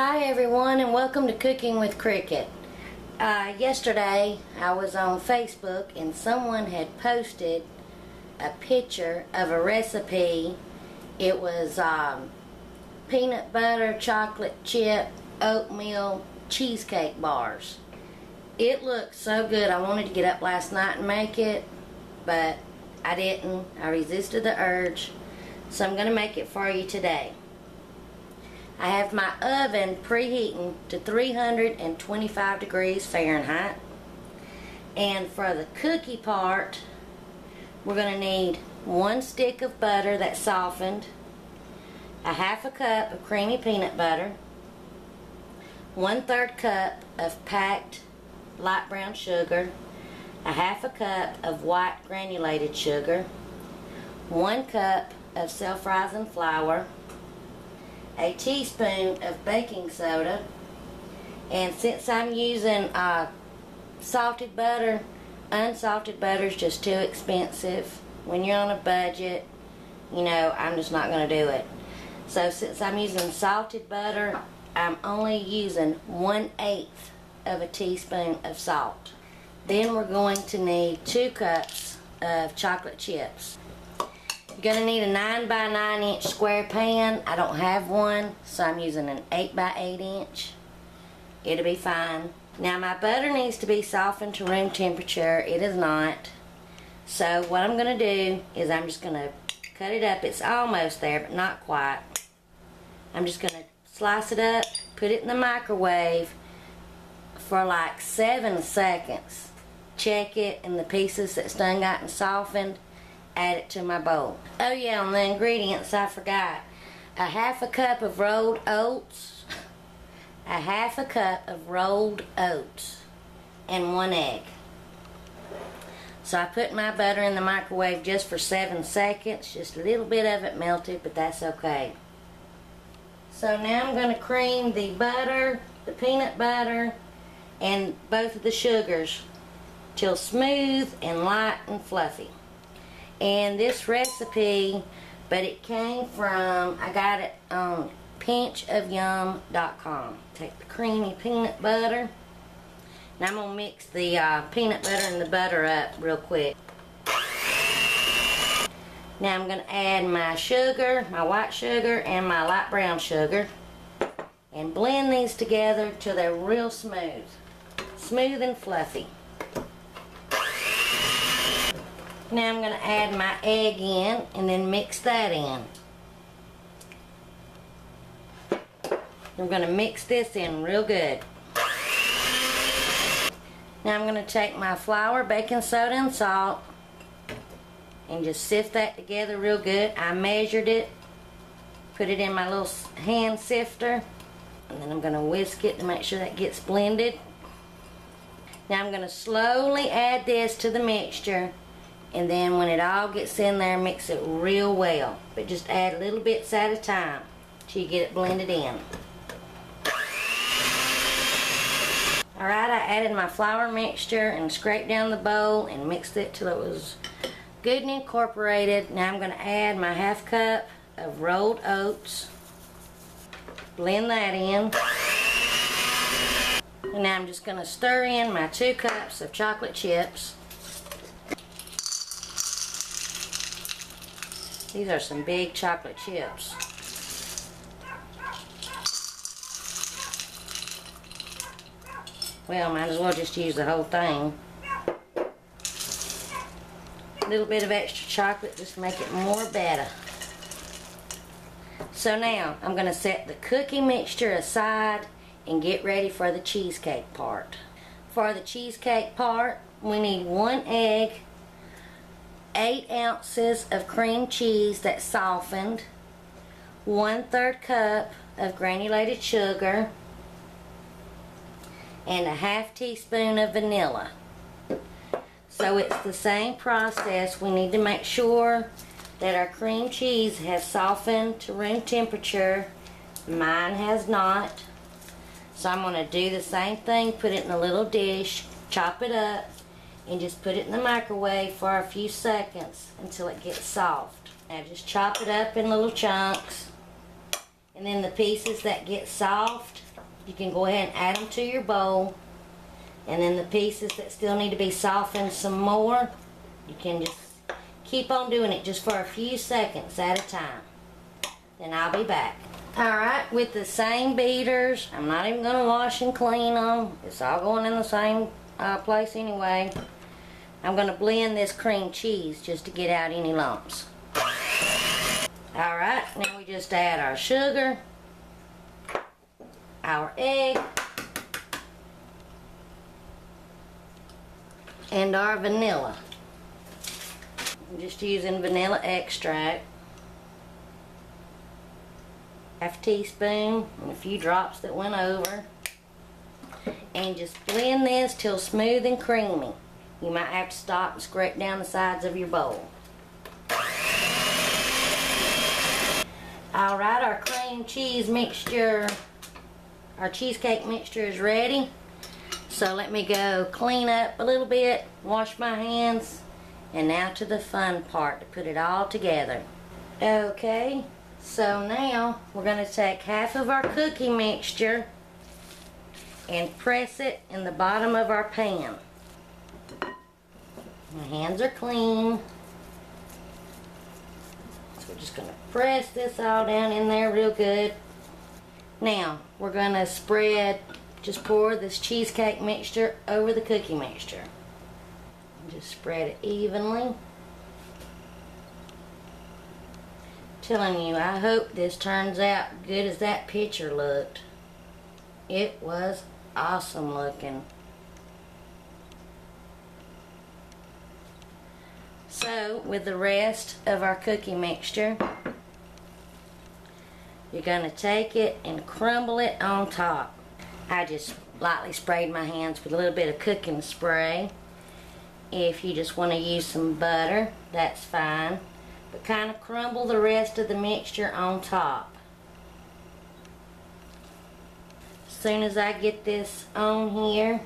Hi everyone, and welcome to Cooking with Cricket. Yesterday I was on Facebook and someone had posted a picture of a recipe. It was peanut butter, chocolate chip, oatmeal cheesecake bars. It looked so good. I wanted to get up last night and make it, but I didn't. I resisted the urge, so I'm going to make it for you today. I have my oven preheating to 325 degrees Fahrenheit. And for the cookie part, we're going to need 1 stick of butter that's softened, a half a cup of creamy peanut butter, 1/3 cup of packed light brown sugar, a half a cup of white granulated sugar, 1 cup of self-rising flour, a teaspoon of baking soda, and since I'm using salted butter, unsalted butter is just too expensive. When you're on a budget, you know, I'm just not going to do it. So since I'm using salted butter, I'm only using 1/8 of a teaspoon of salt. Then we're going to need 2 cups of chocolate chips. You're going to need a 9 by 9 inch square pan. I don't have one, so I'm using an 8 by 8 inch. It'll be fine. Now my butter needs to be softened to room temperature. It is not. So what I'm going to do is I'm just going to cut it up. It's almost there, but not quite. I'm just going to slice it up, put it in the microwave for like 7 seconds. Check it, and the pieces that's done gotten softened, add it to my bowl. Oh yeah, on the ingredients I forgot. A half a cup of rolled oats, a half a cup of rolled oats, and 1 egg. So I put my butter in the microwave just for 7 seconds. Just a little bit of it melted, but that's okay. So now I'm going to cream the butter, the peanut butter, and both of the sugars till smooth and light and fluffy. And this recipe, but it came from, I got it on pinchofyum.com. Take the creamy peanut butter, and I'm going to mix the peanut butter and the butter up real quick. Now I'm going to add my sugar, my white sugar, and my light brown sugar, and blend these together till they're real smooth. Smooth and fluffy. Now I'm going to add my egg in and then mix that in. I'm going to mix this in real good. Now I'm going to take my flour, baking soda, and salt and just sift that together real good. I measured it, put it in my little hand sifter, and then I'm going to whisk it to make sure that gets blended. Now I'm going to slowly add this to the mixture, and then when it all gets in there, mix it real well. But just add little bits at a time till you get it blended in. Alright, I added my flour mixture and scraped down the bowl and mixed it till it was good and incorporated. Now I'm going to add my half cup of rolled oats. Blend that in. And now I'm just going to stir in my 2 cups of chocolate chips. These are some big chocolate chips. Well, might as well just use the whole thing. A little bit of extra chocolate just to make it more better. So now I'm going to set the cookie mixture aside and get ready for the cheesecake part. For the cheesecake part, we need 1 egg, 8 ounces of cream cheese that's softened, 1/3 cup of granulated sugar, and a half teaspoon of vanilla. So it's the same process. We need to make sure that our cream cheese has softened to room temperature. Mine has not. So I'm going to do the same thing, put it in a little dish, chop it up, and just put it in the microwave for a few seconds until it gets soft. Now just chop it up in little chunks, and then the pieces that get soft, you can go ahead and add them to your bowl. And then the pieces that still need to be softened some more, you can just keep on doing it just for a few seconds at a time. Then I'll be back. Alright, with the same beaters, I'm not even going to wash and clean them. It's all going in the same place anyway. I'm going to blend this cream cheese just to get out any lumps. Alright, now we just add our sugar, our egg, and our vanilla. I'm just using vanilla extract. Half teaspoon and a few drops that went over. And just blend this till smooth and creamy. You might have to stop and scrape down the sides of your bowl. Alright, our cream cheese mixture, our cheesecake mixture is ready. So let me go clean up a little bit, wash my hands, and now to the fun part, to put it all together. Okay, so now we're going to take half of our cookie mixture and press it in the bottom of our pan. My hands are clean. So we're just going to press this all down in there real good. Now we're going to spread, just pour this cheesecake mixture over the cookie mixture. Just spread it evenly. Telling you, I hope this turns out good as that picture looked. It was awesome looking. So with the rest of our cookie mixture, you're going to take it and crumble it on top. I just lightly sprayed my hands with a little bit of cooking spray. If you just want to use some butter, that's fine. But kind of crumble the rest of the mixture on top. As soon as I get this on here,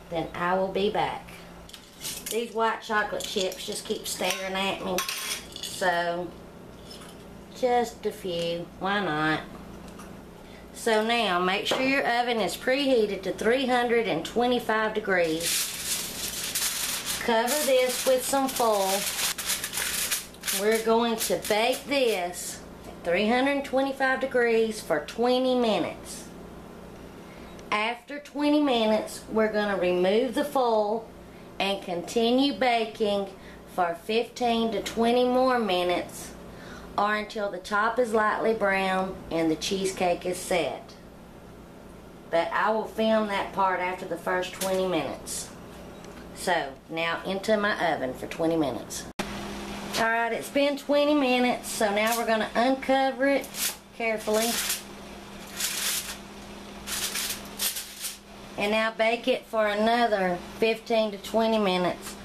then I will be back. These white chocolate chips just keep staring at me. So, just a few. Why not? So now, make sure your oven is preheated to 325 degrees. Cover this with some foil. We're going to bake this at 325 degrees for 20 minutes. After 20 minutes, we're going to remove the foil and continue baking for 15 to 20 more minutes, or until the top is lightly brown and the cheesecake is set. But I will film that part after the first 20 minutes. So, now into my oven for 20 minutes. Alright, it's been 20 minutes, so now we're going to uncover it carefully. And now bake it for another 15 to 20 minutes,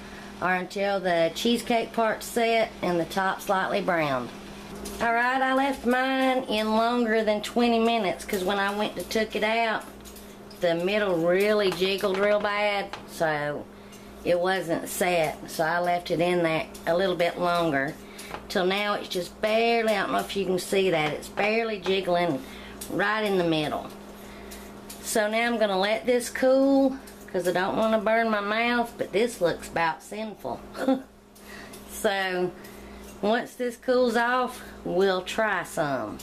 or until the cheesecake part's set and the top slightly browned. Alright, I left mine in longer than 20 minutes because when I went to took it out, the middle really jiggled real bad, so it wasn't set. So I left it in there a little bit longer. Till now it's just barely, I don't know if you can see that, it's barely jiggling right in the middle. So now I'm going to let this cool because I don't want to burn my mouth, but this looks about sinful. So once this cools off, we'll try some.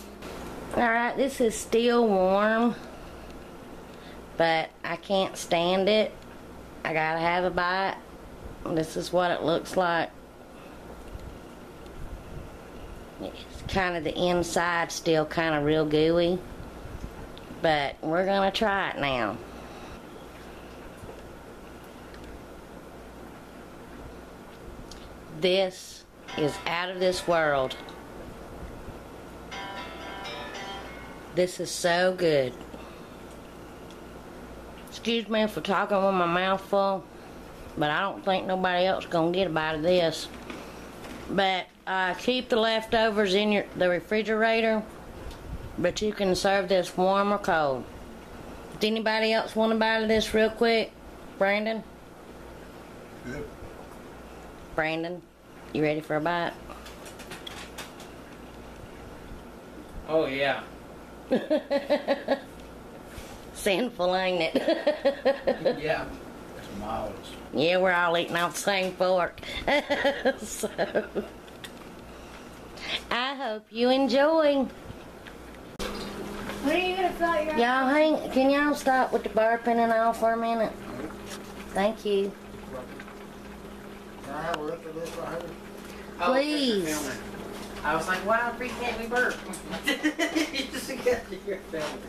Alright, this is still warm, but I can't stand it. I gotta have a bite. This is what it looks like. It's kind of the inside still kind of real gooey, but we're gonna try it now. This is out of this world. This is so good. Excuse me for talking with my mouth full, but I don't think nobody else is gonna get a bite of this. But keep the leftovers in the refrigerator, but you can serve this warm or cold. Does anybody else want a bite of this real quick? Brandon? Good. Brandon, you ready for a bite? Oh yeah. Sinful, ain't it? Yeah. It's miles. Yeah, we're all eating off the same fork. So, I hope you enjoy. When are you gonna fill out your Y'all can y'all stop with the burping and all for a minute? Thank you. Can I have a look at this right here? Oh, Please. you're filming. I was like, why can't we burp? You just got your filming.